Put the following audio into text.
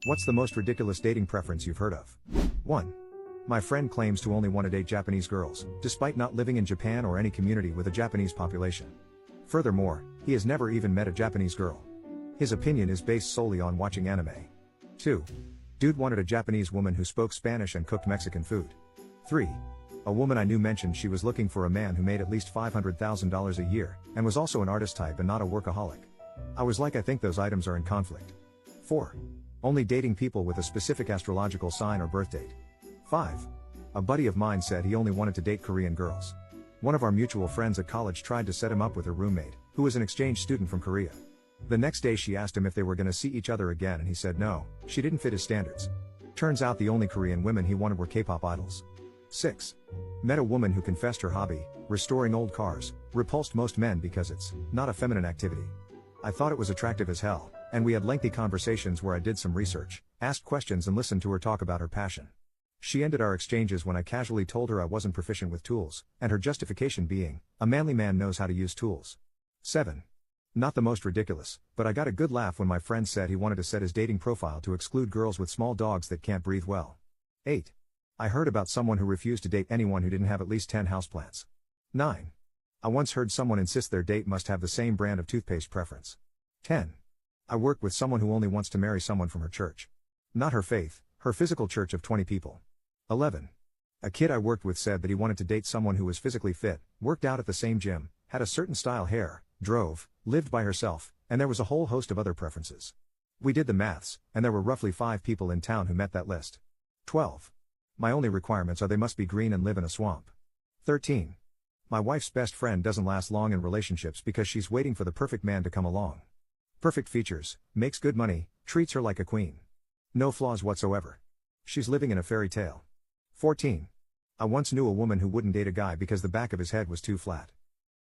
What's the most ridiculous dating preference you've heard of? 1. My friend claims to only want to date Japanese girls, despite not living in Japan or any community with a Japanese population. Furthermore, he has never even met a Japanese girl. His opinion is based solely on watching anime. 2. Dude wanted a Japanese woman who spoke Spanish and cooked Mexican food. 3. A woman I knew mentioned she was looking for a man who made at least $500,000 a year, and was also an artist type and not a workaholic. I was like, I think those items are in conflict. 4. Only dating people with a specific astrological sign or birth date. 5. A buddy of mine said he only wanted to date Korean girls. One of our mutual friends at college tried to set him up with her roommate, who was an exchange student from Korea. The next day she asked him if they were going to see each other again and he said no, she didn't fit his standards. Turns out the only Korean women he wanted were K-pop idols. 6. Met a woman who confessed her hobby, restoring old cars, repulsed most men because it's not a feminine activity. I thought it was attractive as hell, and we had lengthy conversations where I did some research, asked questions and listened to her talk about her passion. She ended our exchanges when I casually told her I wasn't proficient with tools, and her justification being, a manly man knows how to use tools. 7. Not the most ridiculous, but I got a good laugh when my friend said he wanted to set his dating profile to exclude girls with small dogs that can't breathe well. 8. I heard about someone who refused to date anyone who didn't have at least 10 houseplants. 9. I once heard someone insist their date must have the same brand of toothpaste preference. 10. I work with someone who only wants to marry someone from her church. Not her faith, her physical church of 20 people. 11. A kid I worked with said that he wanted to date someone who was physically fit, worked out at the same gym, had a certain style hair, drove, lived by herself, and there was a whole host of other preferences. We did the maths, and there were roughly 5 people in town who met that list. 12. My only requirements are they must be green and live in a swamp. 13. My wife's best friend doesn't last long in relationships because she's waiting for the perfect man to come along. Perfect features, makes good money, treats her like a queen. No flaws whatsoever. She's living in a fairy tale. 14. I once knew a woman who wouldn't date a guy because the back of his head was too flat.